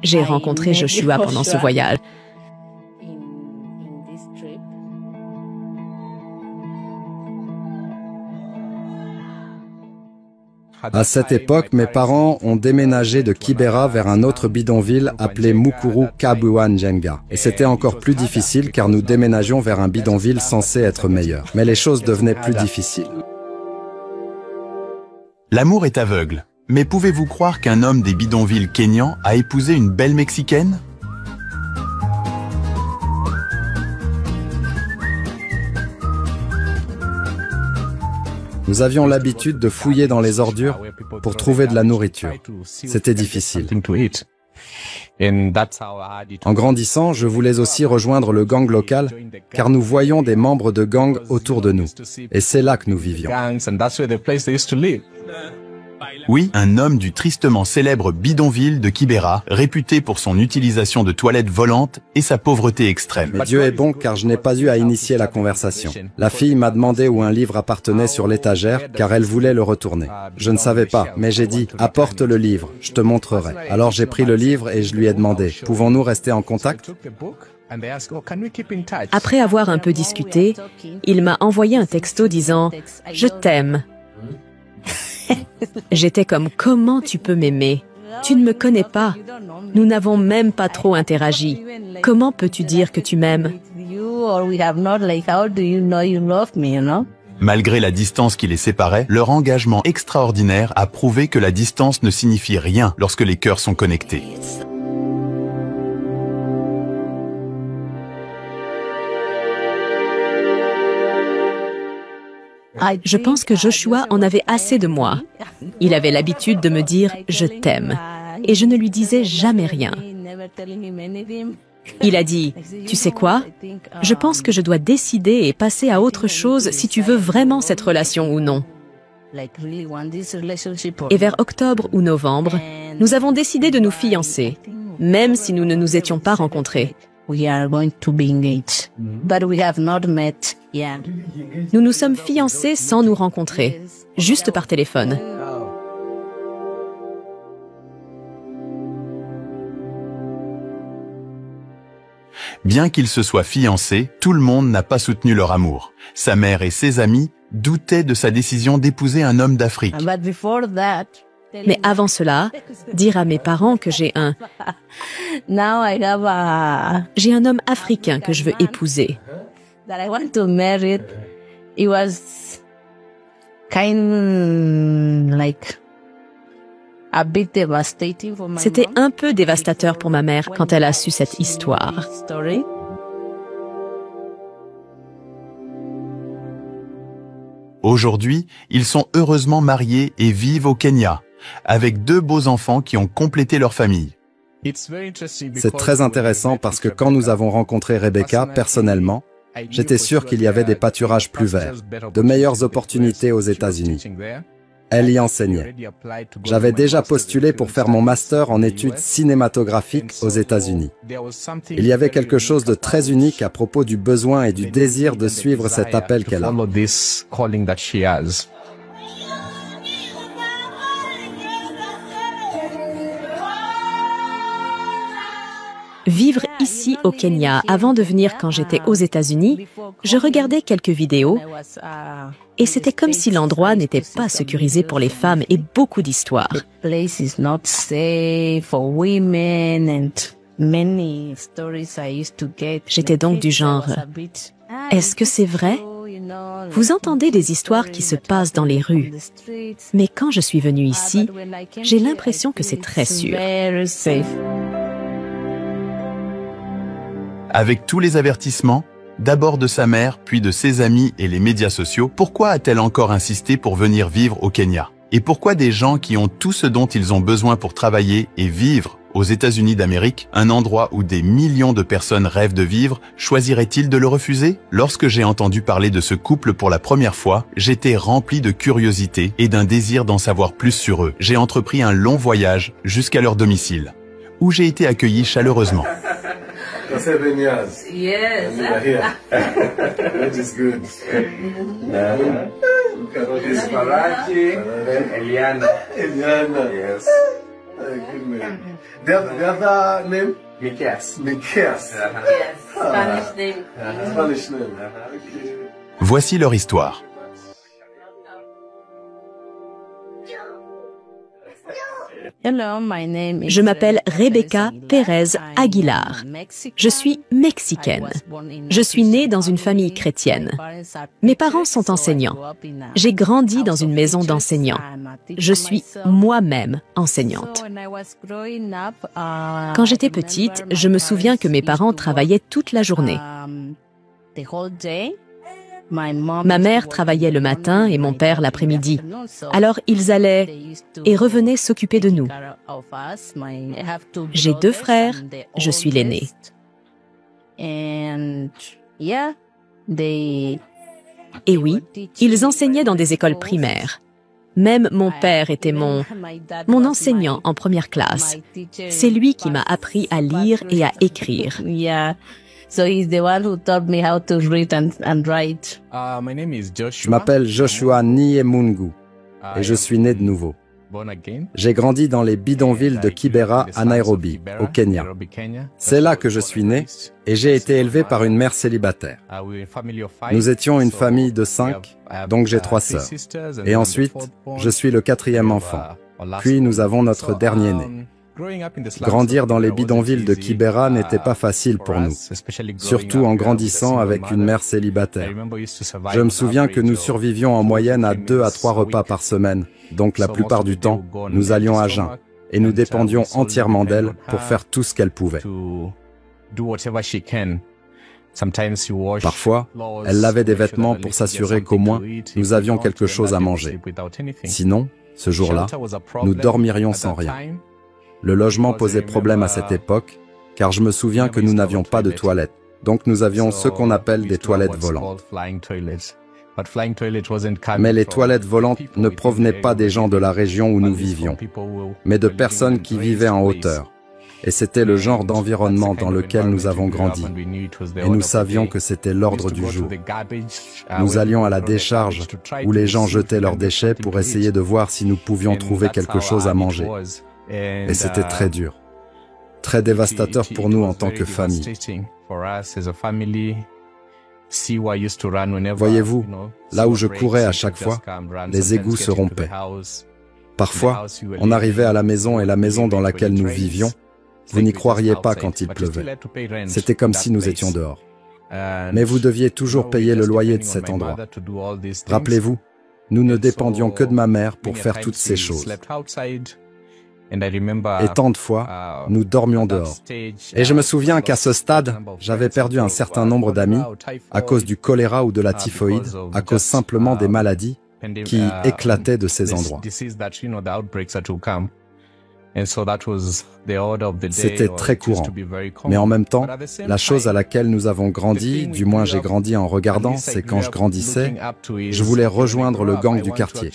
J'ai rencontré Joshua pendant ce voyage. À cette époque, mes parents ont déménagé de Kibera vers un autre bidonville appelé Mukuru Kabuanjenga. Et c'était encore plus difficile car nous déménagions vers un bidonville censé être meilleur. Mais les choses devenaient plus difficiles. L'amour est aveugle. Mais pouvez-vous croire qu'un homme des bidonvilles kényans a épousé une belle Mexicaine ? Nous avions l'habitude de fouiller dans les ordures pour trouver de la nourriture. C'était difficile. En grandissant, je voulais aussi rejoindre le gang local, car nous voyions des membres de gangs autour de nous. Et c'est là que nous vivions. Oui, un homme du tristement célèbre bidonville de Kibera, réputé pour son utilisation de toilettes volantes et sa pauvreté extrême. Mais Dieu est bon car je n'ai pas eu à initier la conversation. La fille m'a demandé où un livre appartenait sur l'étagère car elle voulait le retourner. Je ne savais pas, mais j'ai dit « Apporte le livre, je te montrerai ». Alors j'ai pris le livre et je lui ai demandé « Pouvons-nous rester en contact ?» Après avoir un peu discuté, il m'a envoyé un texto disant « Je t'aime ». J'étais comme « Comment tu peux m'aimer? Tu ne me connais pas. Nous n'avons même pas trop interagi. Comment peux-tu dire que tu m'aimes ?» Malgré la distance qui les séparait, leur engagement extraordinaire a prouvé que la distance ne signifie rien lorsque les cœurs sont connectés. Je pense que Joshua en avait assez de moi. Il avait l'habitude de me dire « Je t'aime » et je ne lui disais jamais rien. Il a dit « Tu sais quoi? Je pense que je dois décider et passer à autre chose si tu veux vraiment cette relation ou non. » Et vers octobre ou novembre, nous avons décidé de nous fiancer, même si nous ne nous étions pas rencontrés. Nous nous sommes fiancés sans nous rencontrer, juste par téléphone. Bien qu'ils se soient fiancés, tout le monde n'a pas soutenu leur amour. Sa mère et ses amis doutaient de sa décision d'épouser un homme d'Afrique. Mais avant cela, dire à mes parents que j'ai un homme africain que je veux épouser. C'était un peu dévastateur pour ma mère quand elle a su cette histoire. Aujourd'hui, ils sont heureusement mariés et vivent au Kenya, avec 2 beaux enfants qui ont complété leur famille. C'est très intéressant parce que quand nous avons rencontré Rebecca, personnellement, j'étais sûr qu'il y avait des pâturages plus verts, de meilleures opportunités aux États-Unis. Elle y enseignait. J'avais déjà postulé pour faire mon master en études cinématographiques aux États-Unis. Il y avait quelque chose de très unique à propos du besoin et du désir de suivre cet appel qu'elle a. Vivre ici au Kenya avant de venir quand j'étais aux États-Unis, je regardais quelques vidéos et c'était comme si l'endroit n'était pas sécurisé pour les femmes et beaucoup d'histoires. J'étais donc du genre, est-ce que c'est vrai? Vous entendez des histoires qui se passent dans les rues, mais quand je suis venue ici, j'ai l'impression que c'est très sûr. Avec tous les avertissements, d'abord de sa mère, puis de ses amis et les médias sociaux, pourquoi a-t-elle encore insisté pour venir vivre au Kenya? Et pourquoi des gens qui ont tout ce dont ils ont besoin pour travailler et vivre aux États-Unis d'Amérique, un endroit où des millions de personnes rêvent de vivre, choisiraient-ils de le refuser? Lorsque j'ai entendu parler de ce couple pour la première fois, j'étais rempli de curiosité et d'un désir d'en savoir plus sur eux. J'ai entrepris un long voyage jusqu'à leur domicile, où j'ai été accueilli chaleureusement. 7 years. Yes. And you are here. That is good. This is Malachi and Eliana. Eliana. Yes. good name. The other name? Mikias. Mikias. Spanish name. Spanish name. Okay. Voici leur histoire. Je m'appelle Rebecca Pérez Aguilar. Je suis mexicaine. Je suis née dans une famille chrétienne. Mes parents sont enseignants. J'ai grandi dans une maison d'enseignants. Je suis moi-même enseignante. Quand j'étais petite, je me souviens que mes parents travaillaient toute la journée. Ma mère travaillait le matin et mon père l'après-midi. Alors ils allaient et revenaient s'occuper de nous. J'ai 2 frères, je suis l'aînée. Et oui, ils enseignaient dans des écoles primaires. Même mon père était mon enseignant en première classe. C'est lui qui m'a appris à lire et à écrire. So he's the one who taught me how to read and write. My name is Joshua. Je m'appelle Joshua Niemungu et je suis né de nouveau. J'ai grandi dans les bidonvilles de Kibera à Nairobi, au Kenya. C'est là que je suis né et j'ai été élevé par une mère célibataire. Nous étions une famille de 5, donc j'ai 3 sœurs. Et ensuite, je suis le 4e enfant. Puis nous avons notre dernier-né. Grandir dans les bidonvilles de Kibera n'était pas facile pour nous, surtout en grandissant avec une mère célibataire. Je me souviens que nous survivions en moyenne à 2 à 3 repas par semaine, donc la plupart du temps, nous allions à jeun, et nous dépendions entièrement d'elle pour faire tout ce qu'elle pouvait. Parfois, elle lavait des vêtements pour s'assurer qu'au moins, nous avions quelque chose à manger. Sinon, ce jour-là, nous dormirions sans rien. Le logement posait problème à cette époque, car je me souviens que nous n'avions pas de toilettes. Donc nous avions ce qu'on appelle des toilettes volantes. Mais les toilettes volantes ne provenaient pas des gens de la région où nous vivions, mais de personnes qui vivaient en hauteur. Et c'était le genre d'environnement dans lequel nous avons grandi. Et nous savions que c'était l'ordre du jour. Nous allions à la décharge, où les gens jetaient leurs déchets pour essayer de voir si nous pouvions trouver quelque chose à manger. Et c'était très dur, très dévastateur pour nous en tant que famille. Voyez-vous, là où je courais à chaque fois, les égouts se rompaient. Parfois, on arrivait à la maison et la maison dans laquelle nous vivions, vous n'y croiriez pas quand il pleuvait. C'était comme si nous étions dehors. Mais vous deviez toujours payer le loyer de cet endroit. Rappelez-vous, nous ne dépendions que de ma mère pour faire toutes ces choses. Et tant de fois, nous dormions dehors. Et je me souviens qu'à ce stade, j'avais perdu un certain nombre d'amis à cause du choléra ou de la typhoïde, à cause simplement des maladies qui éclataient de ces endroits. C'était très courant. Mais en même temps, la chose à laquelle nous avons grandi, du moins j'ai grandi en regardant, c'est quand je grandissais, je voulais rejoindre le gang du quartier.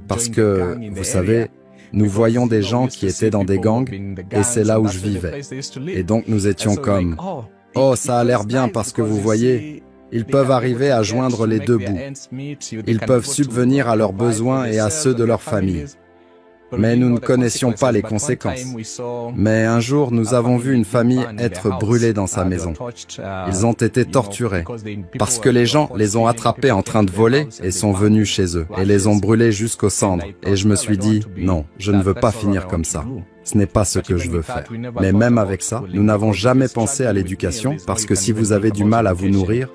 Parce que, vous savez, nous voyions des gens qui étaient dans des gangs, et c'est là où je vivais. Et donc nous étions comme, « Oh, ça a l'air bien parce que vous voyez, ils peuvent arriver à joindre les 2 bouts. Ils peuvent subvenir à leurs besoins et à ceux de leur famille. » Mais nous ne connaissions pas les conséquences. Mais un jour, nous avons vu une famille être brûlée dans sa maison. Ils ont été torturés parce que les gens les ont attrapés en train de voler et sont venus chez eux et les ont brûlés jusqu'aux cendres. Et je me suis dit, non, je ne veux pas finir comme ça. Ce n'est pas ce que je veux faire. Mais même avec ça, nous n'avons jamais pensé à l'éducation parce que si vous avez du mal à vous nourrir,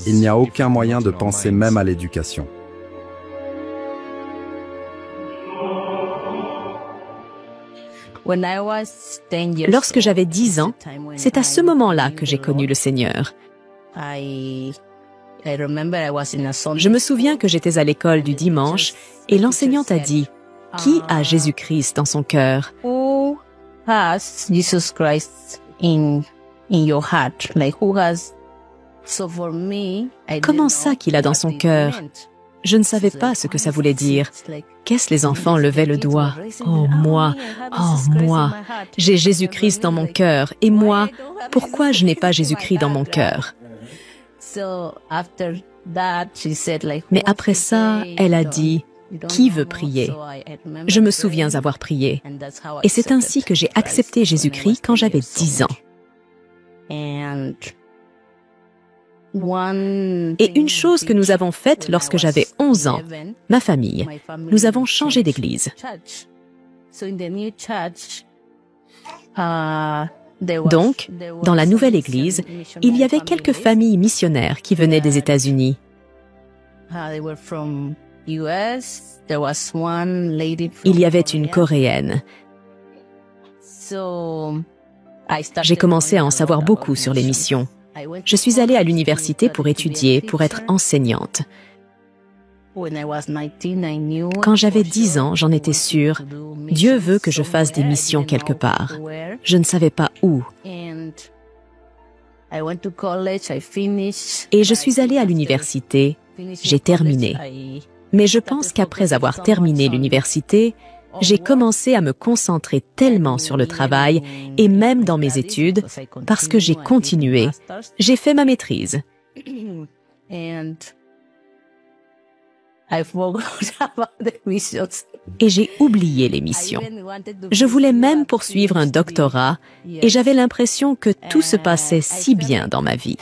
il n'y a aucun moyen de penser même à l'éducation. Lorsque j'avais 10 ans, c'est à ce moment-là que j'ai connu le Seigneur. Je me souviens que j'étais à l'école du dimanche et l'enseignante a dit « Qui a Jésus-Christ dans son cœur ?» Who has Jesus Christ in your heart? Like who has... So for me, Comment ça qu'il a dans son cœur? Je ne savais pas ce que ça voulait dire. Qu'est-ce les enfants levaient le doigt? Oh moi, j'ai Jésus-Christ dans mon cœur. Et moi, pourquoi je n'ai pas Jésus-Christ dans mon cœur? Mais après ça, elle a dit, Qui veut prier? Je me souviens avoir prié. Et c'est ainsi que j'ai accepté Jésus-Christ quand j'avais 10 ans. Et une chose que nous avons faite lorsque j'avais 11 ans, ma famille, nous avons changé d'église. Donc, dans la nouvelle église, il y avait quelques familles missionnaires qui venaient des États-Unis. Il y avait une Coréenne. J'ai commencé à en savoir beaucoup sur les missions. Je suis allée à l'université pour étudier, pour être enseignante. Quand j'avais 10 ans, j'en étais sûre, Dieu veut que je fasse des missions quelque part. Je ne savais pas où. Et je suis allée à l'université, j'ai terminé. Mais je pense qu'après avoir terminé l'université, j'ai commencé à me concentrer tellement sur le travail et même dans mes études, parce que j'ai continué. J'ai fait ma maîtrise. Et j'ai oublié les missions. Je voulais même poursuivre un doctorat et j'avais l'impression que tout se passait si bien dans ma vie.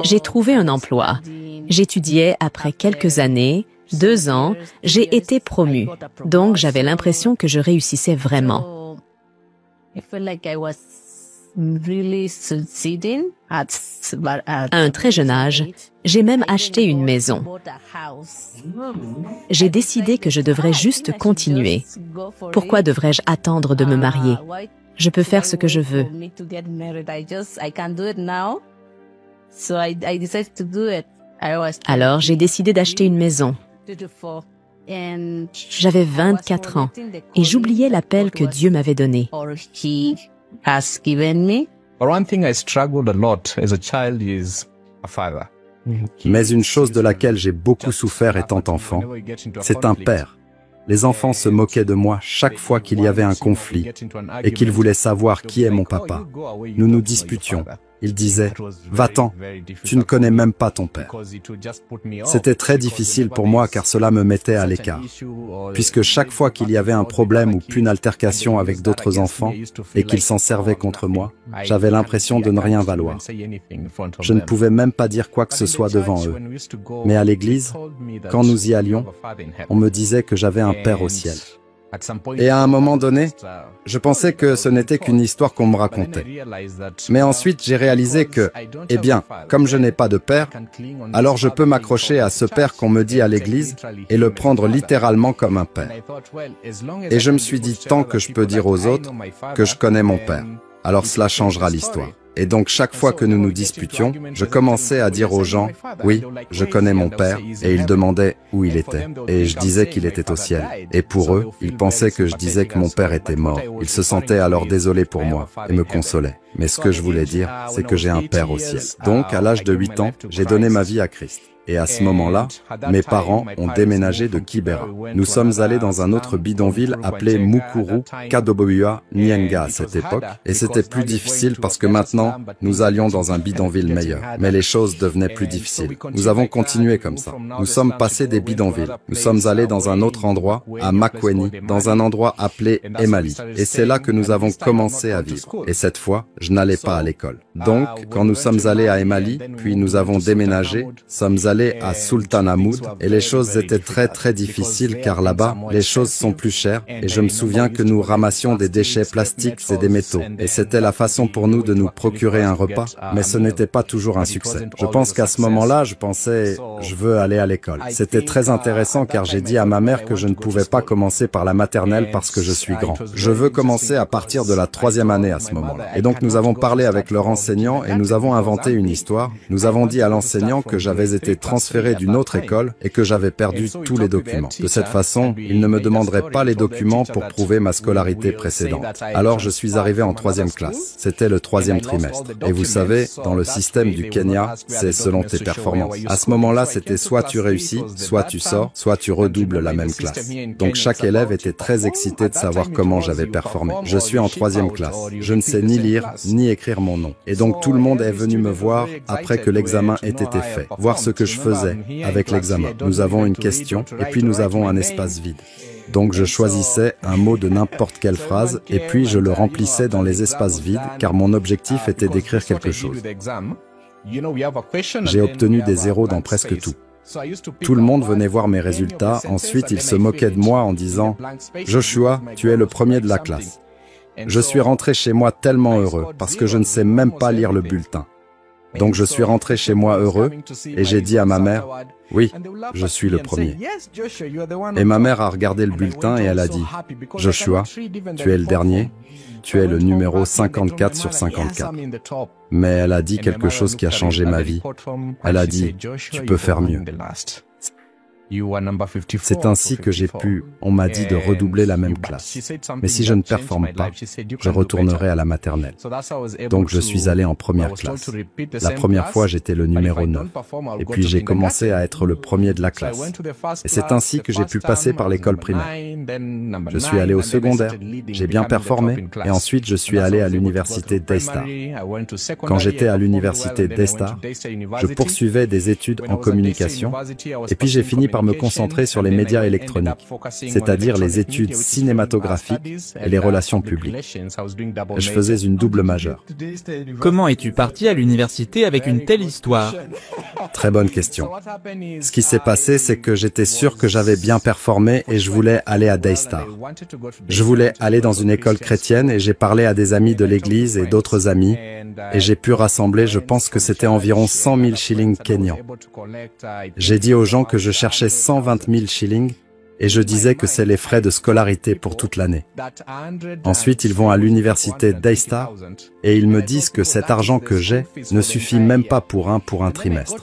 J'ai trouvé un emploi. J'étudiais après quelques années, 2 ans, j'ai été promue. Donc j'avais l'impression que je réussissais vraiment. À un très jeune âge, j'ai même acheté une maison. J'ai décidé que je devrais juste continuer. Pourquoi devrais-je attendre de me marier? Je peux faire ce que je veux. Alors, j'ai décidé d'acheter une maison. J'avais 24 ans et j'oubliais l'appel que Dieu m'avait donné. Mais une chose de laquelle j'ai beaucoup souffert étant enfant, c'est un père. Les enfants se moquaient de moi chaque fois qu'il y avait un conflit et qu'ils voulaient savoir qui est mon papa. Nous nous disputions. Ils disaient « Va-t'en, tu ne connais même pas ton père ». C'était très difficile pour moi car cela me mettait à l'écart. Puisque chaque fois qu'il y avait un problème ou une altercation avec d'autres enfants et qu'ils s'en servaient contre moi, j'avais l'impression de ne rien valoir. Je ne pouvais même pas dire quoi que ce soit devant eux. Mais à l'église, quand nous y allions, on me disait que j'avais un père au ciel. Et à un moment donné, je pensais que ce n'était qu'une histoire qu'on me racontait. Mais ensuite, j'ai réalisé que, eh bien, comme je n'ai pas de père, alors je peux m'accrocher à ce père qu'on me dit à l'église et le prendre littéralement comme un père. Et je me suis dit, tant que je peux dire aux autres que je connais mon père, alors cela changera l'histoire. Et donc chaque fois que nous nous disputions, je commençais à dire aux gens, oui, je connais mon père, et ils demandaient où il était. Et je disais qu'il était au ciel. Et pour eux, ils pensaient que je disais que mon père était mort. Ils se sentaient alors désolés pour moi et me consolaient. Mais ce que je voulais dire, c'est que j'ai un père au ciel. Donc, à l'âge de 8 ans, j'ai donné ma vie à Christ. Et à ce moment-là, mes parents ont déménagé de Kibera. Nous sommes allés dans un autre bidonville appelé Mukuru Kadobua Nyenga à cette époque, et c'était plus difficile parce que maintenant, nous allions dans un bidonville meilleur. Mais les choses devenaient plus difficiles. Nous avons continué comme ça. Nous sommes passés des bidonvilles. Nous sommes allés dans un autre endroit, à Makweni, dans un endroit appelé Emali. Et c'est là que nous avons commencé à vivre. Et cette fois, je n'allais pas à l'école. Donc, quand nous sommes allés à Emali, puis nous avons déménagé, sommes allés à Sultan Hamoud et les choses étaient très difficiles car là-bas, les choses sont plus chères et je me souviens que nous ramassions des déchets plastiques et des métaux et c'était la façon pour nous de nous procurer un repas, mais ce n'était pas toujours un succès. Je pense qu'à ce moment-là, je pensais, je veux aller à l'école. C'était très intéressant car j'ai dit à ma mère que je ne pouvais pas commencer par la maternelle parce que je suis grand. Je veux commencer à partir de la 3e année à ce moment-là. Et donc nous avons parlé avec leur enseignant et nous avons inventé une histoire. Nous avons dit à l'enseignant que j'avais été transféré d'une autre école et que j'avais perdu tous les documents. De cette façon, ils ne me demanderaient pas les documents pour prouver ma scolarité précédente. Alors je suis arrivé en 3e classe. C'était le 3e trimestre. Et vous savez, dans le système du Kenya, c'est selon tes performances. À ce moment-là, c'était soit tu réussis, soit tu sors, soit tu redoubles la même classe. Donc chaque élève était très excité de savoir comment j'avais performé. Je suis en 3e classe. Je ne sais ni lire, ni écrire mon nom. Et donc tout le monde est venu me voir après que l'examen ait été fait, voir ce que je faisais avec l'examen. Nous avons une question et puis nous avons un espace vide. Donc je choisissais un mot de n'importe quelle phrase et puis je le remplissais dans les espaces vides car mon objectif était d'écrire quelque chose. J'ai obtenu des zéros dans presque tout. Tout le monde venait voir mes résultats, ensuite ils se moquaient de moi en disant « Joshua, tu es le premier de la classe ». Je suis rentré chez moi tellement heureux parce que je ne sais même pas lire le bulletin. Donc je suis rentré chez moi heureux et j'ai dit à ma mère « Oui, je suis le premier ». Et ma mère a regardé le bulletin et elle a dit « Joshua, tu es le dernier, tu es le numéro 54 sur 54 ». Mais elle a dit quelque chose qui a changé ma vie. Elle a dit « Tu peux faire mieux ». C'est ainsi que j'ai pu, on m'a dit de redoubler la même classe. Mais si je ne performe pas, je retournerai à la maternelle. Donc je suis allé en première classe. La première fois, j'étais le numéro 9. Et puis j'ai commencé à être le premier de la classe. Et c'est ainsi que j'ai pu passer par l'école primaire. Je suis allé au secondaire, j'ai bien performé, et ensuite je suis allé à l'université Daystar. Quand j'étais à l'université Daystar, je poursuivais des études en communication, et puis j'ai fini par me concentrer sur les médias électroniques, c'est-à-dire les études cinématographiques et les relations publiques. Je faisais une double majeure. Comment es-tu parti à l'université avec une telle histoire? Très bonne question. Ce qui s'est passé, c'est que j'étais sûr que j'avais bien performé et je voulais aller à Daystar. Je voulais aller dans une école chrétienne et j'ai parlé à des amis de l'église et d'autres amis et j'ai pu rassembler, je pense que c'était environ 100 000 shillings kenyans. J'ai dit aux gens que je cherchais 120 000 shillings et je disais que c'est les frais de scolarité pour toute l'année. Ensuite, ils vont à l'université Daystar et ils me disent que cet argent que j'ai ne suffit même pas pour un trimestre.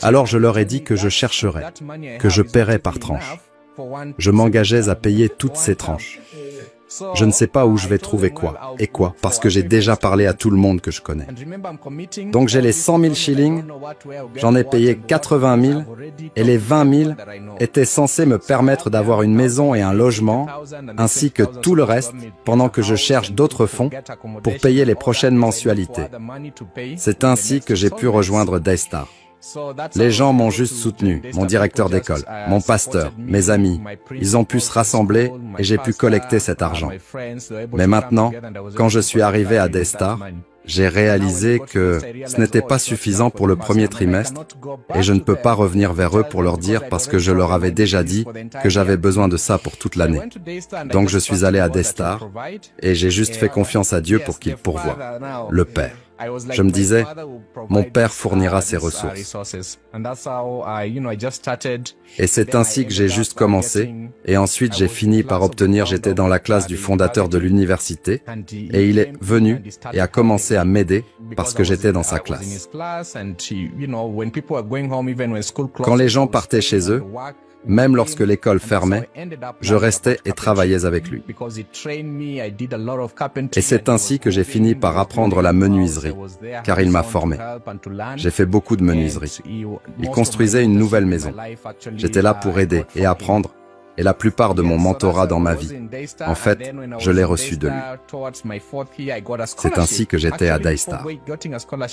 Alors je leur ai dit que je chercherais, que je paierais par tranche. Je m'engageais à payer toutes ces tranches. Je ne sais pas où je vais trouver quoi, et quoi, parce que j'ai déjà parlé à tout le monde que je connais. Donc j'ai les 100 000 shillings, j'en ai payé 80 000, et les 20 000 étaient censés me permettre d'avoir une maison et un logement, ainsi que tout le reste, pendant que je cherche d'autres fonds pour payer les prochaines mensualités. C'est ainsi que j'ai pu rejoindre Daystar. Les gens m'ont juste soutenu, mon directeur d'école, mon pasteur, mes amis. Ils ont pu se rassembler et j'ai pu collecter cet argent. Mais maintenant, quand je suis arrivé à Daystar, j'ai réalisé que ce n'était pas suffisant pour le premier trimestre et je ne peux pas revenir vers eux pour leur dire parce que je leur avais déjà dit que j'avais besoin de ça pour toute l'année. Donc je suis allé à Daystar et j'ai juste fait confiance à Dieu pour qu'il pourvoie, le Père. Je me disais, mon Père fournira ses ressources. Et c'est ainsi que j'ai juste commencé, et ensuite j'ai fini par obtenir, j'étais dans la classe du fondateur de l'université, et il est venu et a commencé à m'aider parce que j'étais dans sa classe. Quand les gens partaient chez eux, même lorsque l'école fermait, je restais et travaillais avec lui. Et c'est ainsi que j'ai fini par apprendre la menuiserie, car il m'a formé. J'ai fait beaucoup de menuiserie. Il construisait une nouvelle maison. J'étais là pour aider et apprendre, et la plupart de mon mentorat dans ma vie, en fait, je l'ai reçu de lui. C'est ainsi que j'étais à Daystar.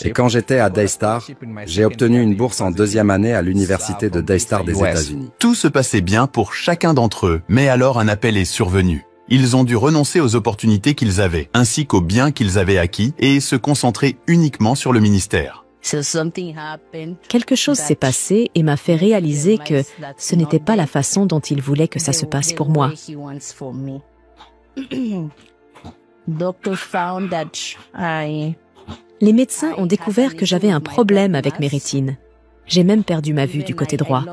Et quand j'étais à Daystar, j'ai obtenu une bourse en 2e année à l'université de Daystar des États-Unis. Tout se passait bien pour chacun d'entre eux, mais alors un appel est survenu. Ils ont dû renoncer aux opportunités qu'ils avaient, ainsi qu'aux biens qu'ils avaient acquis, et se concentrer uniquement sur le ministère. Quelque chose s'est passé et m'a fait réaliser que ce n'était pas la façon dont il voulait que ça se passe pour moi. Les médecins ont découvert que j'avais un problème avec mes rétines. J'ai même perdu ma vue du côté droit.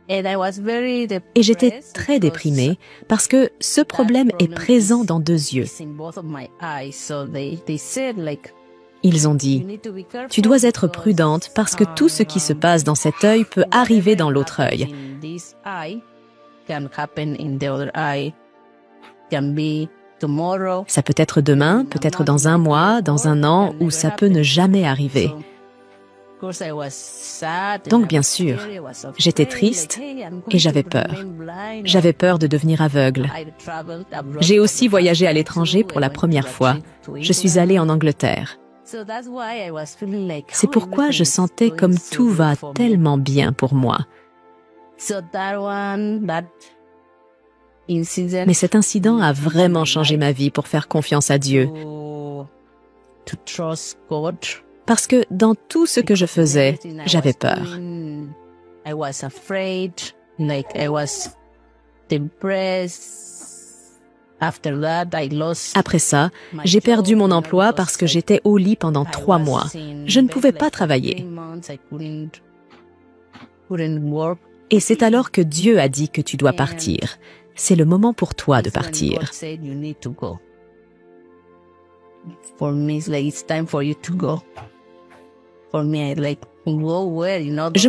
Et j'étais très déprimée parce que ce problème est présent dans 2 yeux. Ils ont dit, « Tu dois être prudente parce que tout ce qui se passe dans cet œil peut arriver dans l'autre œil. » Ça peut être demain, peut-être dans un mois, dans un an, ou ça peut ne jamais arriver. Donc bien sûr, j'étais triste et j'avais peur. J'avais peur de devenir aveugle. J'ai aussi voyagé à l'étranger pour la première fois. Je suis allée en Angleterre. C'est pourquoi je sentais comme tout va tellement bien pour moi. Mais cet incident a vraiment changé ma vie pour faire confiance à Dieu. Parce que dans tout ce que je faisais, j'avais peur. Après ça, j'ai perdu mon emploi parce que j'étais au lit pendant 3 mois. Je ne pouvais pas travailler. Et c'est alors que Dieu a dit que tu dois partir. C'est le moment pour toi de partir. Je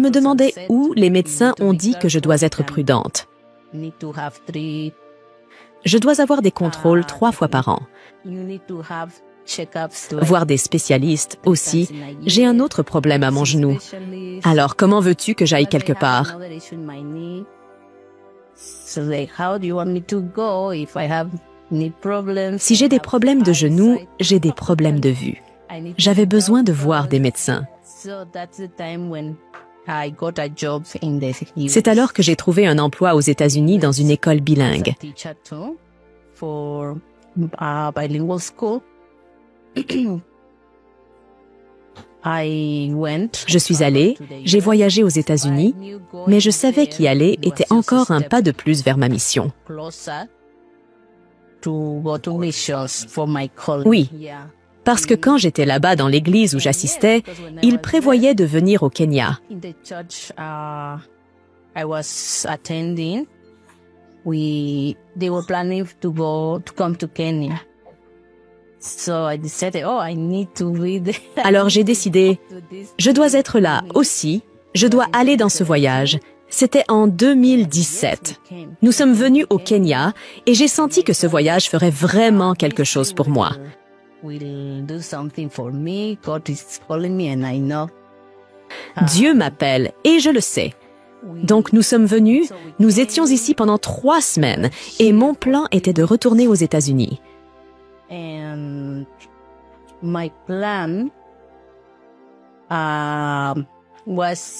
me demandais où les médecins ont dit que je dois être prudente. Je dois avoir des contrôles 3 fois par an. Voir des spécialistes aussi. J'ai un autre problème à mon genou. Alors, comment veux-tu que j'aille quelque part? Si j'ai des problèmes de genoux, j'ai des problèmes de vue. J'avais besoin de voir des médecins. C'est alors que j'ai trouvé un emploi aux États-Unis dans une école bilingue. Je suis allée, j'ai voyagé aux États-Unis, mais je savais qu'y aller était encore un pas de plus vers ma mission. Oui, parce que quand j'étais là-bas dans l'église où j'assistais, ils prévoyaient de venir au Kenya. Alors j'ai décidé, je dois être là aussi, je dois aller dans ce voyage. C'était en 2017. Nous sommes venus au Kenya et j'ai senti que ce voyage ferait vraiment quelque chose pour moi. Dieu m'appelle et je le sais. Donc nous sommes venus, nous étions ici pendant 3 semaines et mon plan était de retourner aux États-Unis.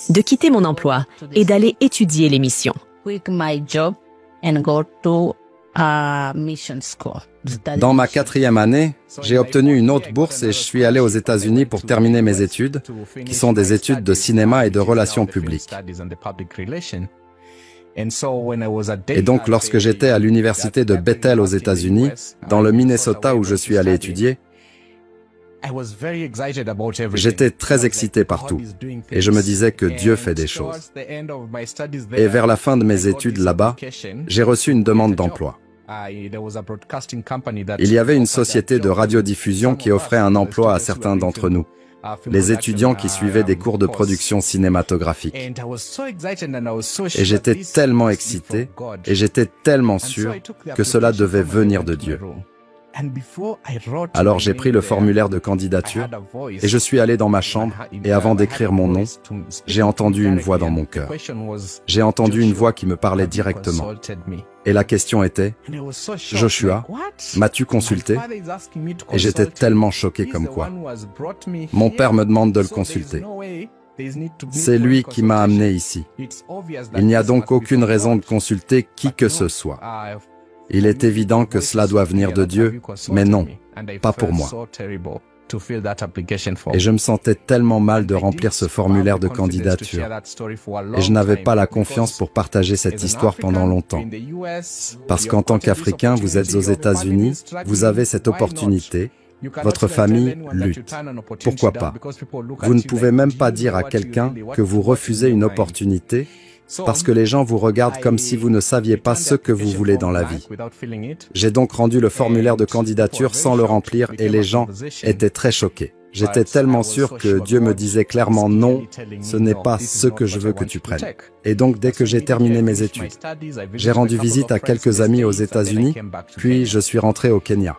De quitter mon emploi et d'aller étudier les missions. Dans ma 4e année, j'ai obtenu une autre bourse et je suis allé aux États-Unis pour terminer mes études, qui sont des études de cinéma et de relations publiques. Et donc, lorsque j'étais à l'université de Bethel aux États-Unis, dans le Minnesota où je suis allé étudier, j'étais très excité par tout et je me disais que Dieu fait des choses. Et vers la fin de mes études là-bas, j'ai reçu une demande d'emploi. Il y avait une société de radiodiffusion qui offrait un emploi à certains d'entre nous, les étudiants qui suivaient des cours de production cinématographique. Et j'étais tellement excité et j'étais tellement sûr que cela devait venir de Dieu. Alors j'ai pris le formulaire de candidature et je suis allé dans ma chambre et avant d'écrire mon nom, j'ai entendu une voix dans mon cœur. J'ai entendu une voix qui me parlait directement. Et la question était, « Joshua, m'as-tu consulté ?» Et j'étais tellement choqué comme quoi. Mon père me demande de le consulter. C'est lui qui m'a amené ici. Il n'y a donc aucune raison de consulter qui que ce soit. Il est évident que cela doit venir de Dieu, mais non, pas pour moi. Et je me sentais tellement mal de remplir ce formulaire de candidature. Et je n'avais pas la confiance pour partager cette histoire pendant longtemps. Parce qu'en tant qu'Africain, vous êtes aux États-Unis, vous avez cette opportunité. Votre famille lutte. Pourquoi pas? Vous ne pouvez même pas dire à quelqu'un que vous refusez une opportunité parce que les gens vous regardent comme si vous ne saviez pas ce que vous voulez dans la vie. J'ai donc rendu le formulaire de candidature sans le remplir et les gens étaient très choqués. J'étais tellement sûr que Dieu me disait clairement non, ce n'est pas ce que je veux que tu prennes. Et donc dès que j'ai terminé mes études, j'ai rendu visite à quelques amis aux États-Unis, puis je suis rentré au Kenya.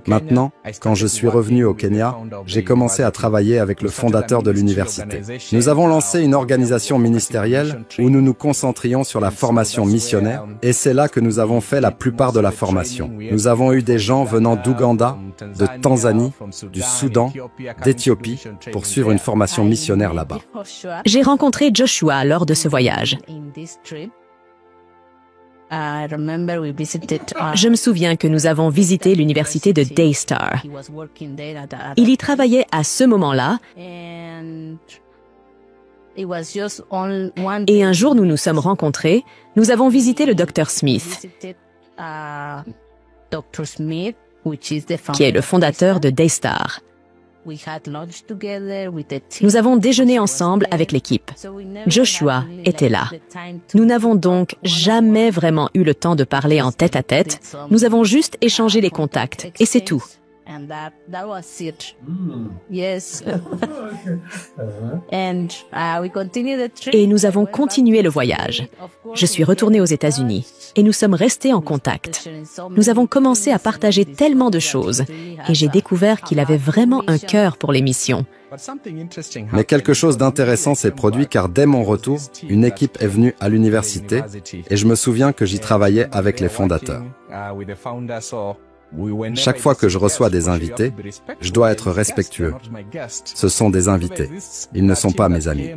Maintenant, quand je suis revenu au Kenya, j'ai commencé à travailler avec le fondateur de l'université. Nous avons lancé une organisation ministérielle où nous nous concentrions sur la formation missionnaire, et c'est là que nous avons fait la plupart de la formation. Nous avons eu des gens venant d'Ouganda, de Tanzanie, du Soudan, d'Éthiopie, pour suivre une formation missionnaire là-bas. J'ai rencontré Joshua lors de ce voyage. Je me souviens que nous avons visité l'université de Daystar. Il y travaillait à ce moment-là, et un jour nous nous sommes rencontrés, nous avons visité le Dr Smith, qui est le fondateur de Daystar. Nous avons déjeuné ensemble avec l'équipe. Joshua était là. Nous n'avons donc jamais vraiment eu le temps de parler en tête-à-tête. Nous avons juste échangé les contacts, et c'est tout. Et nous avons continué le voyage. Je suis retournée aux États-Unis et nous sommes restés en contact. Nous avons commencé à partager tellement de choses et j'ai découvert qu'il avait vraiment un cœur pour les missions. Mais quelque chose d'intéressant s'est produit car dès mon retour, une équipe est venue à l'université et je me souviens que j'y travaillais avec les fondateurs. Chaque fois que je reçois des invités, je dois être respectueux. Ce sont des invités. Ils ne sont pas mes amis.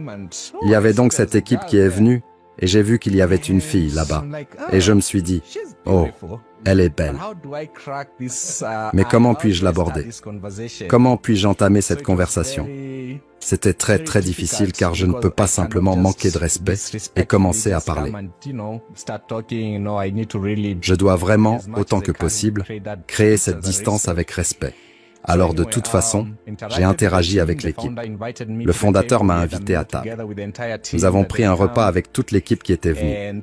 Il y avait donc cette équipe qui est venue et j'ai vu qu'il y avait une fille là-bas. Et je me suis dit, oh, elle est belle. Mais comment puis-je l'aborder? Comment puis-je entamer cette conversation? C'était très très difficile car je ne peux pas simplement manquer de respect et commencer à parler. Je dois vraiment, autant que possible, créer cette distance avec respect. Alors de toute façon, j'ai interagi avec l'équipe. Le fondateur m'a invité à table. Nous avons pris un repas avec toute l'équipe qui était venue.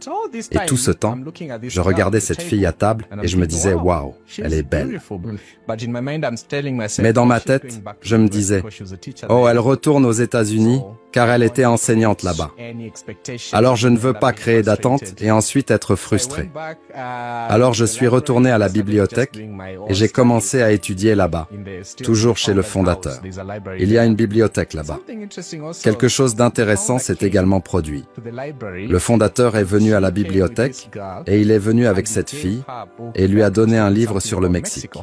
Et tout ce temps, je regardais cette fille à table et je me disais, waouh, elle est belle. Mais dans ma tête, je me disais, oh, elle retourne aux États-Unis car elle était enseignante là-bas. Alors je ne veux pas créer d'attente et ensuite être frustré. Alors je suis retourné à la bibliothèque et j'ai commencé à étudier là-bas, toujours chez le fondateur. Il y a une bibliothèque là-bas. Quelque chose d'intéressant s'est également produit. Le fondateur est venu à la bibliothèque et il est venu avec cette fille et lui a donné un livre sur le Mexique.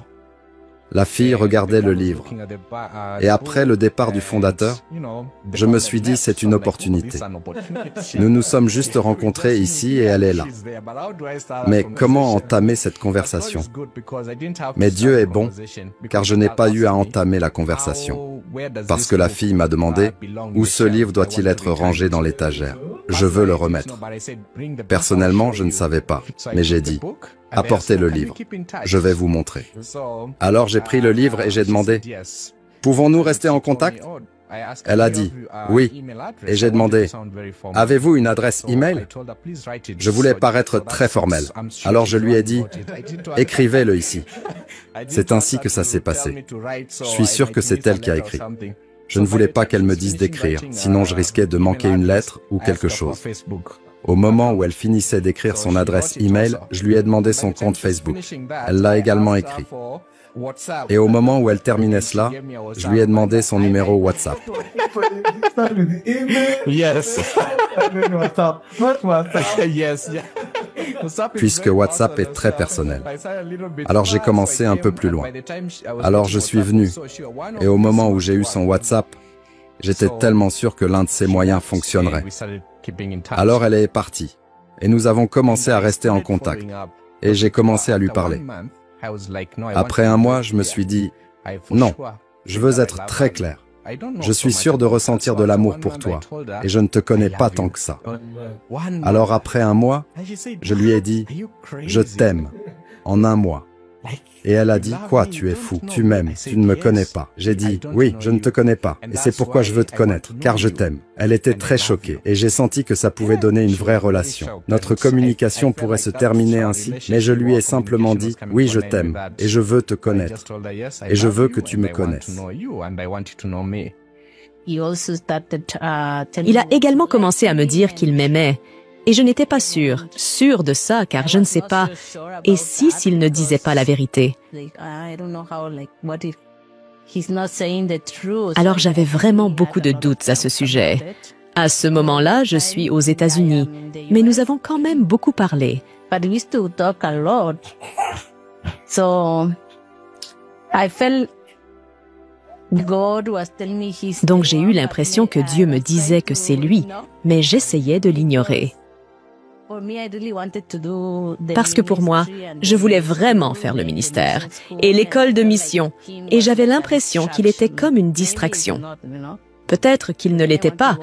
La fille regardait le livre. Et après le départ du fondateur, je me suis dit c'est une opportunité. Nous nous sommes juste rencontrés ici et elle est là. Mais comment entamer cette conversation? Mais Dieu est bon, car je n'ai pas eu à entamer la conversation. Parce que la fille m'a demandé où ce livre doit-il être rangé dans l'étagère. Je veux le remettre. Personnellement, je ne savais pas, mais j'ai dit, apportez le livre, je vais vous montrer. Alors j'ai pris le livre et j'ai demandé, pouvons-nous rester en contact? Elle a dit, oui, et j'ai demandé, avez-vous une adresse email? Je voulais paraître très formel, alors je lui ai dit, écrivez-le ici. C'est ainsi que ça s'est passé. Je suis sûr que c'est elle qui a écrit. Je ne voulais pas qu'elle me dise d'écrire, sinon je risquais de manquer une lettre ou quelque chose. Au moment où elle finissait d'écrire son adresse email, je lui ai demandé son compte Facebook. Elle l'a également écrit. Et au moment où elle terminait cela, je lui ai demandé son numéro WhatsApp. Puisque WhatsApp est très personnel. Alors j'ai commencé un peu plus loin. Alors je suis venu, et au moment où j'ai eu son WhatsApp, j'étais tellement sûr que l'un de ses moyens fonctionnerait. Alors elle est partie, et nous avons commencé à rester en contact, et j'ai commencé à lui parler. Après un mois, je me suis dit, non, je veux être très clair. Je suis sûr de ressentir de l'amour pour toi, et je ne te connais pas tant que ça. Alors après un mois, je lui ai dit, je t'aime, en un mois. Et elle a dit, quoi, tu es fou, tu m'aimes, tu ne me connais pas. J'ai dit, oui, je ne te connais pas, et c'est pourquoi je veux te connaître, car je t'aime. Elle était très choquée, et j'ai senti que ça pouvait donner une vraie relation. Notre communication pourrait se terminer ainsi, mais je lui ai simplement dit, oui, je t'aime, et je veux te connaître, et je veux que tu me connaisses. Il a également commencé à me dire qu'il m'aimait. Et je n'étais pas sûre de ça, car je ne sais pas. Et s'il ne disait pas la vérité? Alors j'avais vraiment beaucoup de doutes à ce sujet. À ce moment-là, je suis aux États-Unis, mais nous avons quand même beaucoup parlé. Donc j'ai eu l'impression que Dieu me disait que c'est lui, mais j'essayais de l'ignorer. Parce que pour moi, je voulais vraiment faire le ministère et l'école de mission, et j'avais l'impression qu'il était comme une distraction. Peut-être qu'il ne l'était pas,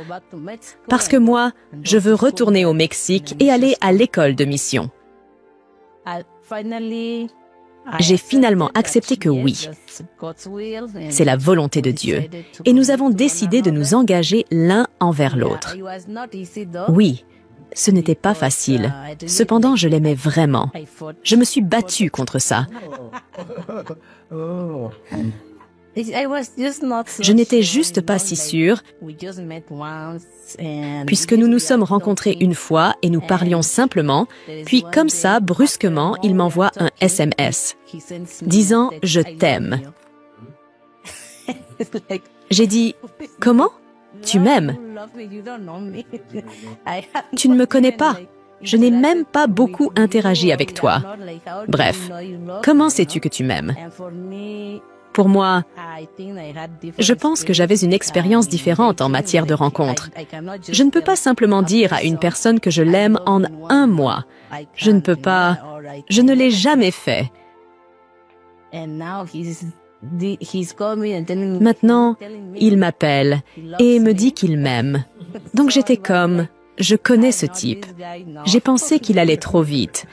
parce que moi, je veux retourner au Mexique et aller à l'école de mission. J'ai finalement accepté que oui, c'est la volonté de Dieu, et nous avons décidé de nous engager l'un envers l'autre. Oui, ce n'était pas facile. Cependant, je l'aimais vraiment. Je me suis battue contre ça. Je n'étais juste pas si sûre, puisque nous nous sommes rencontrés une fois et nous parlions simplement, puis comme ça, brusquement, il m'envoie un SMS disant « Je t'aime ». J'ai dit « Comment ? Tu m'aimes ? Tu ne me connais pas. Je n'ai même pas beaucoup interagi avec toi. Bref, comment sais-tu que tu m'aimes ? Pour moi, je pense que j'avais une expérience différente en matière de rencontre. Je ne peux pas simplement dire à une personne que je l'aime en un mois. Je ne peux pas. Je ne l'ai jamais fait. Maintenant, il m'appelle et me dit qu'il m'aime. Donc j'étais comme, je connais ce type. J'ai pensé qu'il allait trop vite.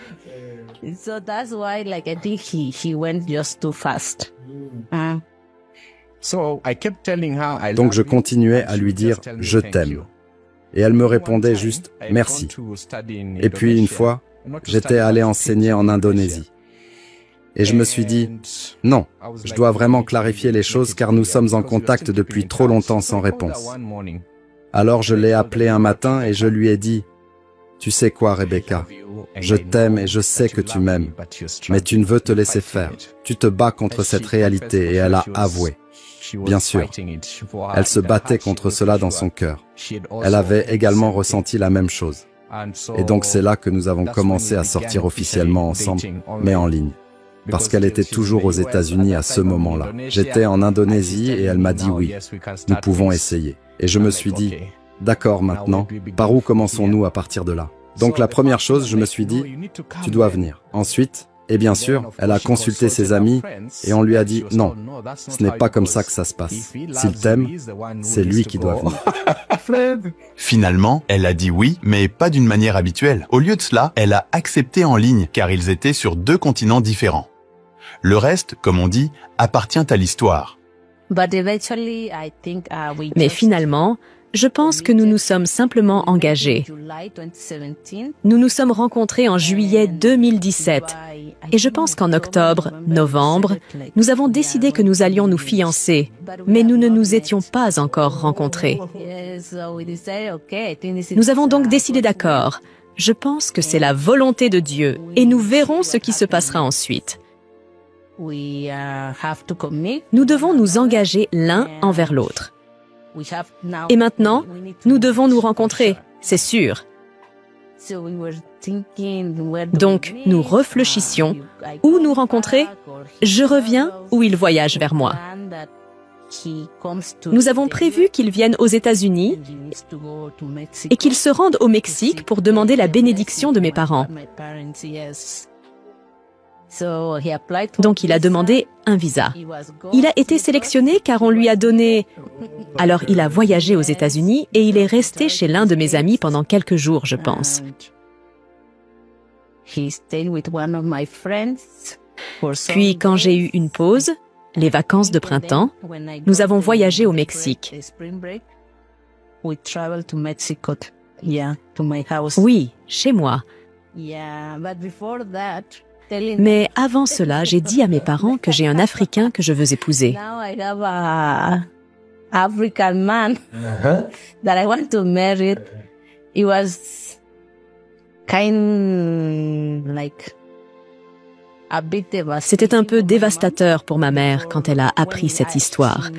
Donc je continuais à lui dire « Je t'aime ». Et elle me répondait juste « Merci ». Et puis une fois, j'étais allé enseigner en Indonésie. Et je me suis dit, non, je dois vraiment clarifier les choses car nous sommes en contact depuis trop longtemps sans réponse. Alors je l'ai appelé un matin et je lui ai dit, tu sais quoi Rebecca, je t'aime et je sais que tu m'aimes, mais tu ne veux te laisser faire. Tu te bats contre cette réalité et elle a avoué. Bien sûr, elle se battait contre cela dans son cœur. Elle avait également ressenti la même chose. Et donc c'est là que nous avons commencé à sortir officiellement ensemble, mais en ligne. Parce qu'elle était toujours aux États-Unis à ce moment-là. J'étais en Indonésie et elle m'a dit oui, nous pouvons essayer. Et je me suis dit, d'accord maintenant, par où commençons-nous à partir de là? Donc la première chose, je me suis dit, tu dois venir. Ensuite, et bien sûr, elle a consulté ses amis et on lui a dit, non, ce n'est pas comme ça que ça se passe. S'il t'aime, c'est lui qui doit venir. Finalement, elle a dit oui, mais pas d'une manière habituelle. Au lieu de cela, elle a accepté en ligne, car ils étaient sur 2 continents différents. Le reste, comme on dit, appartient à l'histoire. Mais finalement, je pense que nous nous sommes simplement engagés. Nous nous sommes rencontrés en juillet 2017 et je pense qu'en octobre, novembre, nous avons décidé que nous allions nous fiancer, mais nous ne nous étions pas encore rencontrés. Nous avons donc décidé d'accord. Je pense que c'est la volonté de Dieu et nous verrons ce qui se passera ensuite. Nous devons nous engager l'un envers l'autre. Et maintenant, nous devons nous rencontrer, c'est sûr. Donc, nous réfléchissions où nous rencontrer. Je reviens ou il voyage vers moi. Nous avons prévu qu'il vienne aux États-Unis et qu'il se rende au Mexique pour demander la bénédiction de mes parents. Donc il a demandé un visa. Il a été sélectionné car on lui a donné... Alors il a voyagé aux États-Unis et il est resté chez l'un de mes amis pendant quelques jours, je pense. Puis, quand j'ai eu une pause, les vacances de printemps, nous avons voyagé au Mexique. Oui, chez moi. Mais avant cela, j'ai dit à mes parents que j'ai un Africain que je veux épouser. African man that I want to marry. It was kind like a bit devastating. C'était un peu dévastateur pour ma mère quand elle a appris cette histoire.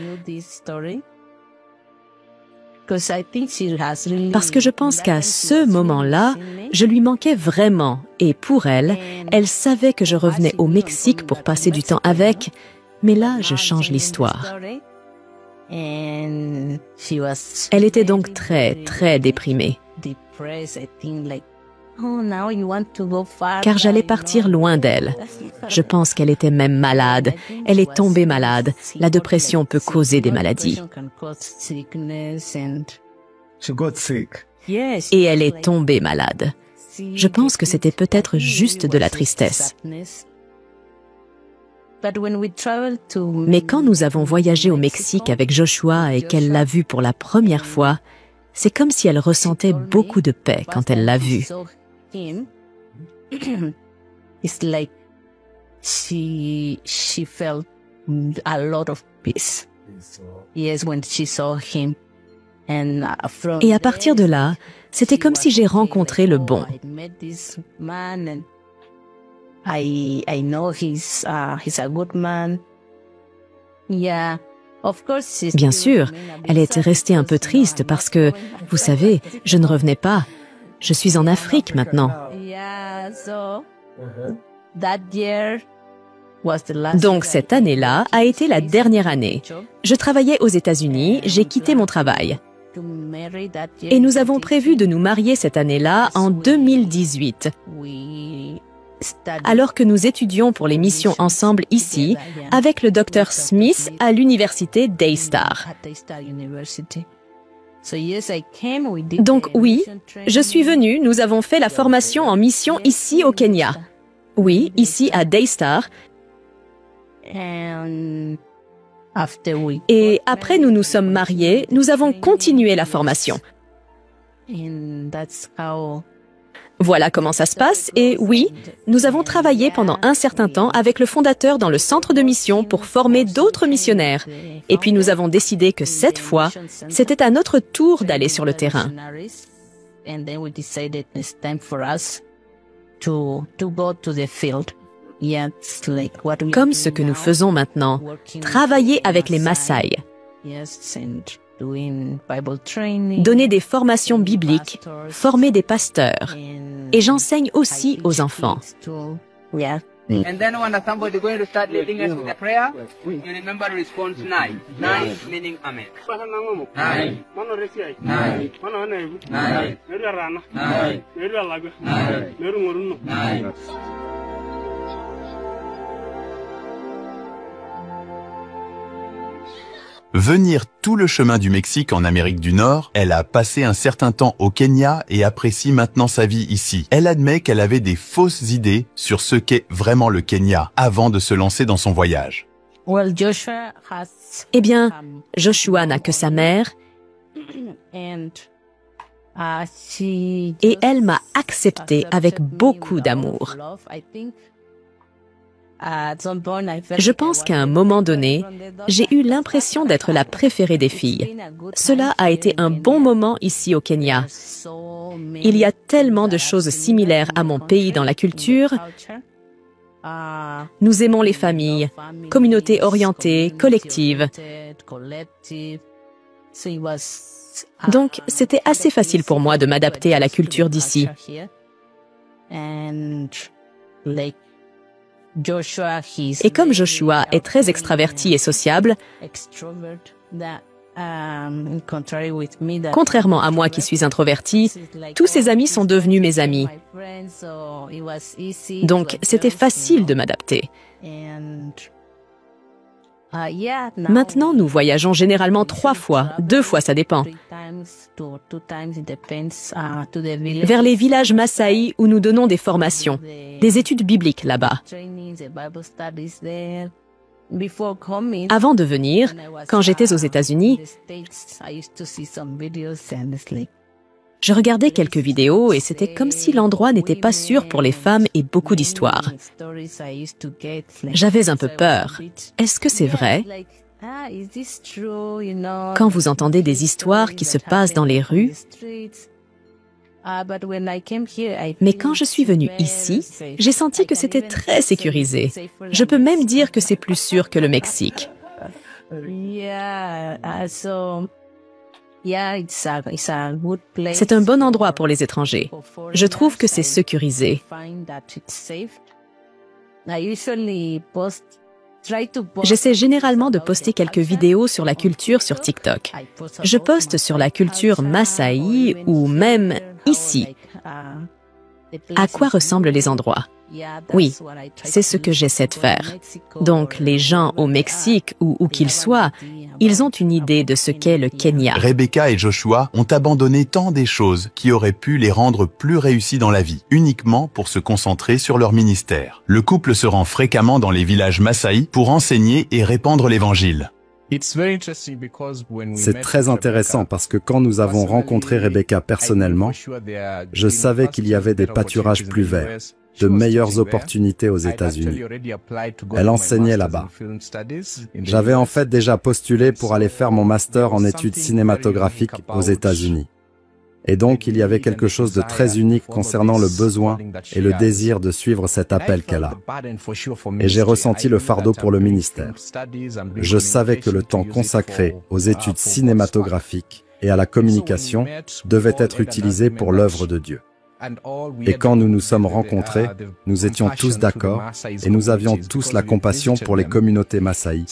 Parce que je pense qu'à ce moment-là, je lui manquais vraiment. Et pour elle, elle savait que je revenais au Mexique pour passer du temps avec. Mais là, je change l'histoire. Elle était donc très, très déprimée. Car j'allais partir loin d'elle. Je pense qu'elle était même malade. Elle est tombée malade. La dépression peut causer des maladies. Et elle est tombée malade. Je pense que c'était peut-être juste de la tristesse. Mais quand nous avons voyagé au Mexique avec Joshua et qu'elle l'a vu pour la première fois, c'est comme si elle ressentait beaucoup de paix quand elle l'a vu. Et à partir de là, c'était comme si j'ai rencontré le bon. I know he's a good man. Yeah, of course. Bien sûr, elle était restée un peu triste parce que, vous savez, je ne revenais pas. Je suis en Afrique maintenant. Donc cette année-là a été la dernière année. Je travaillais aux États-Unis, j'ai quitté mon travail. Et nous avons prévu de nous marier cette année-là en 2018. Alors que nous étudions pour les missions ensemble ici, avec le Dr Smith à l'université Daystar. Donc oui, je suis venue, nous avons fait la formation en mission ici au Kenya. Oui, ici à Daystar. Et après nous nous sommes mariés, nous avons continué la formation. Voilà comment ça se passe et oui, nous avons travaillé pendant un certain temps avec le fondateur dans le centre de mission pour former d'autres missionnaires. Et puis nous avons décidé que cette fois, c'était à notre tour d'aller sur le terrain. Comme ce que nous faisons maintenant, travailler avec les Maasai. Donner des formations bibliques, former des pasteurs. Et j'enseigne aussi aux enfants. And then when somebody is going to start leading us in the prayer, you remember response 9. 9 meaning amen. 9. 9. Venir tout le chemin du Mexique en Amérique du Nord, elle a passé un certain temps au Kenya et apprécie maintenant sa vie ici. Elle admet qu'elle avait des fausses idées sur ce qu'est vraiment le Kenya avant de se lancer dans son voyage. Eh bien, Joshua n'a que sa mère et elle m'a accepté avec beaucoup d'amour. Je pense qu'à un moment donné, j'ai eu l'impression d'être la préférée des filles. Cela a été un bon moment ici au Kenya. Il y a tellement de choses similaires à mon pays dans la culture. Nous aimons les familles, communautés orientées, collectives. Donc, c'était assez facile pour moi de m'adapter à la culture d'ici. Et comme Joshua est très extraverti et sociable, contrairement à moi qui suis introvertie, tous ses amis sont devenus mes amis. Donc, c'était facile de m'adapter. Maintenant, nous voyageons généralement 3 fois, 2 fois, ça dépend, vers les villages Maasai où nous donnons des formations, des études bibliques là-bas. Avant de venir, quand j'étais aux États-Unis, je regardais quelques vidéos et c'était comme si l'endroit n'était pas sûr pour les femmes et beaucoup d'histoires. J'avais un peu peur. Est-ce que c'est vrai? Quand vous entendez des histoires qui se passent dans les rues, mais quand je suis venue ici, j'ai senti que c'était très sécurisé. Je peux même dire que c'est plus sûr que le Mexique. C'est un bon endroit pour les étrangers. Je trouve que c'est sécurisé. J'essaie généralement de poster quelques vidéos sur la culture sur TikTok. Je poste sur la culture Maasai ou même ici. À quoi ressemblent les endroits? Oui, c'est ce que j'essaie de faire. Donc, les gens au Mexique ou où qu'ils soient, ils ont une idée de ce qu'est le Kenya. Rebecca et Joshua ont abandonné tant des choses qui auraient pu les rendre plus réussis dans la vie, uniquement pour se concentrer sur leur ministère. Le couple se rend fréquemment dans les villages Maasai pour enseigner et répandre l'Évangile. C'est très intéressant parce que quand nous avons rencontré Rebecca personnellement, je savais qu'il y avait des pâturages plus verts, de meilleures opportunités aux États-Unis. Elle enseignait là-bas. J'avais en fait déjà postulé pour aller faire mon master en études cinématographiques aux États-Unis. Et donc, il y avait quelque chose de très unique concernant le besoin et le désir de suivre cet appel qu'elle a. Et j'ai ressenti le fardeau pour le ministère. Je savais que le temps consacré aux études cinématographiques et à la communication devait être utilisé pour l'œuvre de Dieu. Et quand nous nous sommes rencontrés, nous étions tous d'accord et nous avions tous la compassion pour les communautés Maasai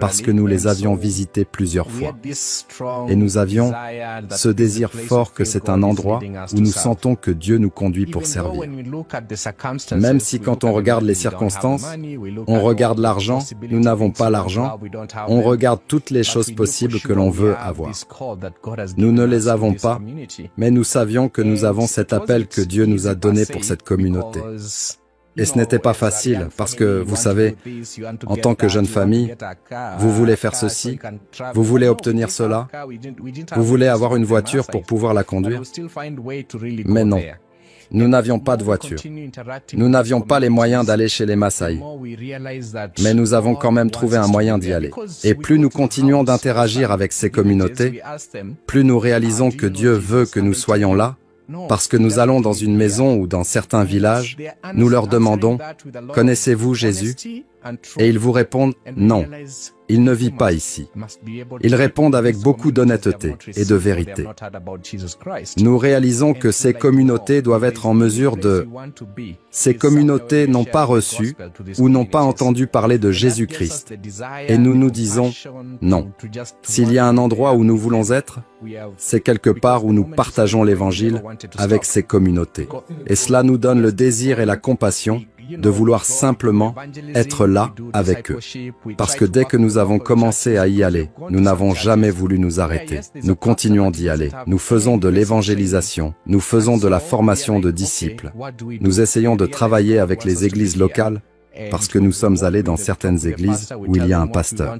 parce que nous les avions visitées plusieurs fois. Et nous avions ce désir fort que c'est un endroit où nous sentons que Dieu nous conduit pour servir. Même si quand on regarde les circonstances, on regarde l'argent, nous n'avons pas l'argent, on regarde toutes les choses possibles que l'on veut avoir. Nous ne les avons pas, mais nous savions que nous avons cet appel que Dieu nous a donné pour cette communauté. Et ce n'était pas facile parce que, vous savez, en tant que jeune famille, vous voulez faire ceci, vous voulez obtenir cela, vous voulez avoir une voiture pour pouvoir la conduire. Mais non, nous n'avions pas de voiture. Nous n'avions pas les moyens d'aller chez les Maasai. Mais nous avons quand même trouvé un moyen d'y aller. Et plus nous continuons d'interagir avec ces communautés, plus nous réalisons que Dieu veut que nous soyons là, parce que nous allons dans une maison ou dans certains villages, nous leur demandons « Connaissez-vous Jésus ?» Et ils vous répondent « Non, il ne vit pas ici. » Ils répondent avec beaucoup d'honnêteté et de vérité. Nous réalisons que ces communautés doivent être en mesure de... Ces communautés n'ont pas reçu ou n'ont pas entendu parler de Jésus-Christ. Et nous nous disons « Non, s'il y a un endroit où nous voulons être, c'est quelque part où nous partageons l'Évangile avec ces communautés. » Et cela nous donne le désir et la compassion de vouloir simplement être là avec eux. Parce que dès que nous avons commencé à y aller, nous n'avons jamais voulu nous arrêter. Nous continuons d'y aller. Nous faisons de l'évangélisation. Nous faisons de la formation de disciples. Nous essayons de travailler avec les églises locales parce que nous sommes allés dans certaines églises où il y a un pasteur,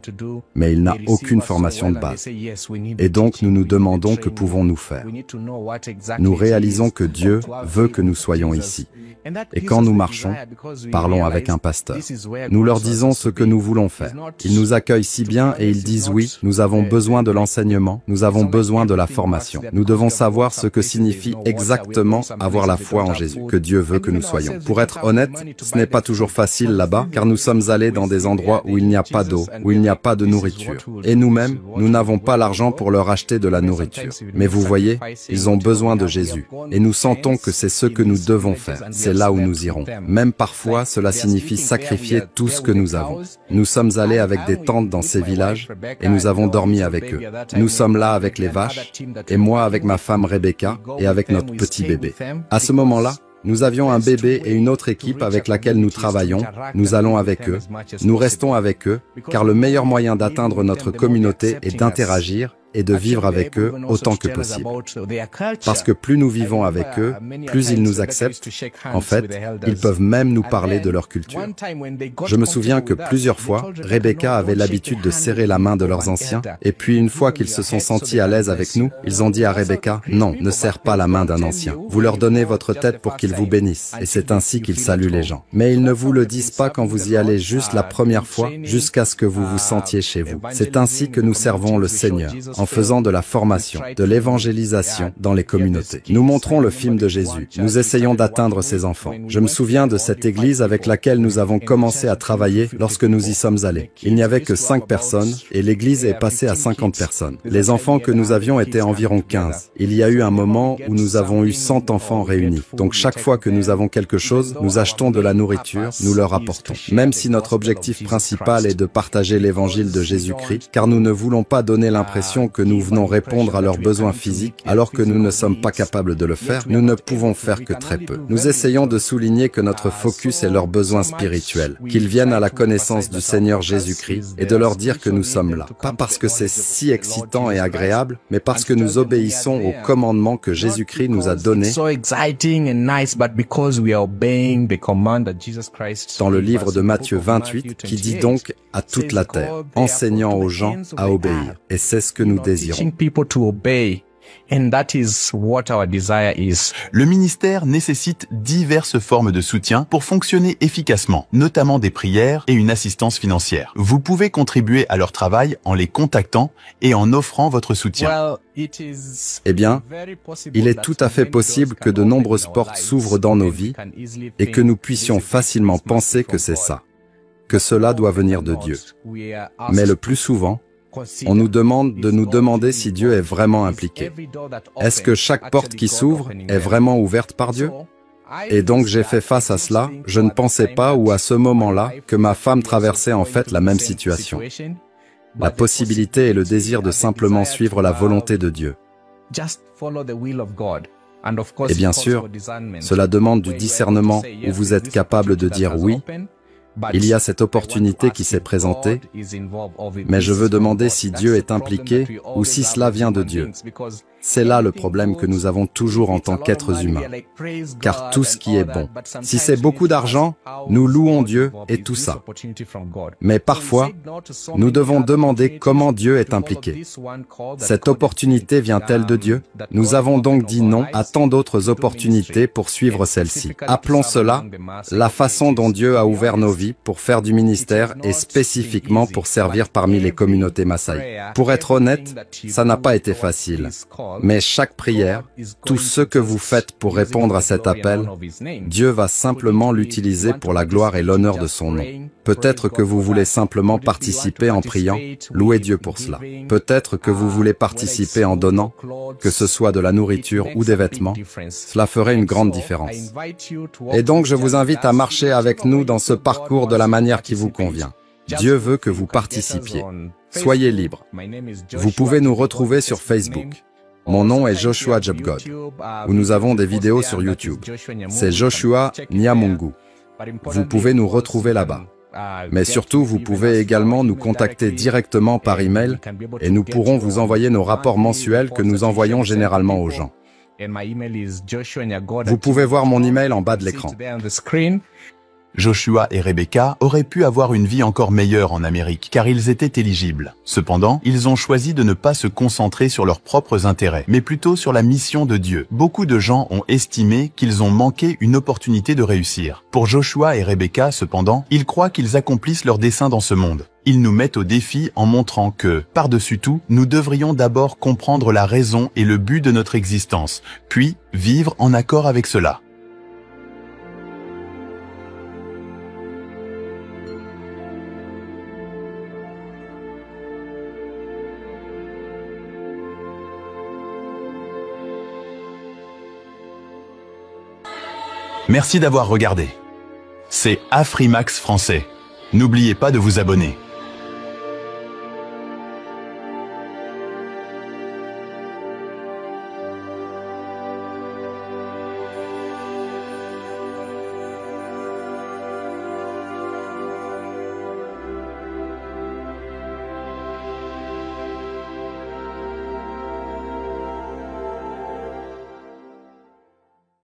mais il n'a aucune formation de base. Et donc nous nous demandons que pouvons-nous faire. Nous réalisons que Dieu veut que nous soyons ici. Et quand nous marchons, parlons avec un pasteur. Nous leur disons ce que nous voulons faire. Ils nous accueillent si bien et ils disent oui, nous avons besoin de l'enseignement, nous avons besoin de la formation. Nous devons savoir ce que signifie exactement avoir la foi en Jésus, que Dieu veut que nous soyons. Pour être honnête, ce n'est pas toujours facile là-bas, car nous sommes allés dans des endroits où il n'y a pas d'eau, où il n'y a pas de nourriture. Et nous-mêmes, nous n'avons pas l'argent pour leur acheter de la nourriture. Mais vous voyez, ils ont besoin de Jésus. Et nous sentons que c'est ce que nous devons faire. C'est là où nous irons. Même parfois, cela signifie sacrifier tout ce que nous avons. Nous sommes allés avec des tentes dans ces villages et nous avons dormi avec eux. Nous sommes là avec les vaches et moi avec ma femme Rebecca et avec notre petit bébé. À ce moment-là, Nous avions un bébé et une autre équipe avec laquelle nous travaillons, nous allons avec eux, nous restons avec eux, car le meilleur moyen d'atteindre notre communauté est d'interagir et de vivre avec eux autant que possible. Parce que plus nous vivons avec eux, plus ils nous acceptent. En fait, ils peuvent même nous parler de leur culture. Je me souviens que plusieurs fois, Rebecca avait l'habitude de serrer la main de leurs anciens, et puis une fois qu'ils se sont sentis à l'aise avec nous, ils ont dit à Rebecca, « Non, ne serre pas la main d'un ancien. Vous leur donnez votre tête pour qu'ils vous bénissent. » Et c'est ainsi qu'ils saluent les gens. Mais ils ne vous le disent pas quand vous y allez juste la première fois, jusqu'à ce que vous vous sentiez chez vous. C'est ainsi que nous servons le Seigneur, en faisant de la formation, de l'évangélisation dans les communautés. Nous montrons le film de Jésus. Nous essayons d'atteindre ces enfants. Je me souviens de cette église avec laquelle nous avons commencé à travailler lorsque nous y sommes allés. Il n'y avait que 5 personnes et l'église est passée à 50 personnes. Les enfants que nous avions étaient environ 15. Il y a eu un moment où nous avons eu 100 enfants réunis. Donc chaque fois que nous avons quelque chose, nous achetons de la nourriture, nous leur apportons. Même si notre objectif principal est de partager l'évangile de Jésus-Christ, car nous ne voulons pas donner l'impression que nous venons répondre à leurs besoins physiques, alors que nous ne sommes pas capables de le faire, nous ne pouvons faire que très peu. Nous essayons de souligner que notre focus est leurs besoins spirituels, qu'ils viennent à la connaissance du Seigneur Jésus-Christ et de leur dire que nous sommes là. Pas parce que c'est si excitant et agréable, mais parce que nous obéissons aux commandements que Jésus-Christ nous a donnés dans le livre de Matthieu 28, qui dit donc à toute la terre, enseignant aux gens à obéir. Et c'est ce que nous désirons. Le ministère nécessite diverses formes de soutien pour fonctionner efficacement, notamment des prières et une assistance financière. Vous pouvez contribuer à leur travail en les contactant et en offrant votre soutien. Eh bien, il est tout à fait possible que de nombreuses portes s'ouvrent dans nos vies et que nous puissions facilement penser que c'est ça, que cela doit venir de Dieu. Mais le plus souvent, on nous demande de nous demander si Dieu est vraiment impliqué. Est-ce que chaque porte qui s'ouvre est vraiment ouverte par Dieu? Et donc j'ai fait face à cela, je ne pensais pas ou à ce moment-là que ma femme traversait en fait la même situation. La possibilité et le désir de simplement suivre la volonté de Dieu. Et bien sûr, cela demande du discernement où vous êtes capable de dire oui. Il y a cette opportunité qui s'est présentée, mais je veux demander si Dieu est impliqué ou si cela vient de Dieu. C'est là le problème que nous avons toujours en tant qu'êtres humains. Car tout ce qui est bon, si c'est beaucoup d'argent, nous louons Dieu et tout ça. Mais parfois, nous devons demander comment Dieu est impliqué. Cette opportunité vient-elle de Dieu? Nous avons donc dit non à tant d'autres opportunités pour suivre celle-ci. Appelons cela la façon dont Dieu a ouvert nos vies pour faire du ministère et spécifiquement pour servir parmi les communautés Maasai. Pour être honnête, ça n'a pas été facile. Mais chaque prière, tout ce que vous faites pour répondre à cet appel, Dieu va simplement l'utiliser pour la gloire et l'honneur de son nom. Peut-être que vous voulez simplement participer en priant, louez Dieu pour cela. Peut-être que vous voulez participer en donnant, que ce soit de la nourriture ou des vêtements. Cela ferait une grande différence. Et donc je vous invite à marcher avec nous dans ce parcours de la manière qui vous convient. Dieu veut que vous participiez. Soyez libres. Vous pouvez nous retrouver sur Facebook. Mon nom est Joshua Jobgod, où nous avons des vidéos sur YouTube. C'est Joshua Nyamungu. Vous pouvez nous retrouver là-bas. Mais surtout, vous pouvez également nous contacter directement par email et nous pourrons vous envoyer nos rapports mensuels que nous envoyons généralement aux gens. Vous pouvez voir mon email en bas de l'écran. Joshua et Rebecca auraient pu avoir une vie encore meilleure en Amérique, car ils étaient éligibles. Cependant, ils ont choisi de ne pas se concentrer sur leurs propres intérêts, mais plutôt sur la mission de Dieu. Beaucoup de gens ont estimé qu'ils ont manqué une opportunité de réussir. Pour Joshua et Rebecca, cependant, ils croient qu'ils accomplissent leur dessein dans ce monde. Ils nous mettent au défi en montrant que, par-dessus tout, nous devrions d'abord comprendre la raison et le but de notre existence, puis vivre en accord avec cela. Merci d'avoir regardé. C'est Afrimax Français. N'oubliez pas de vous abonner.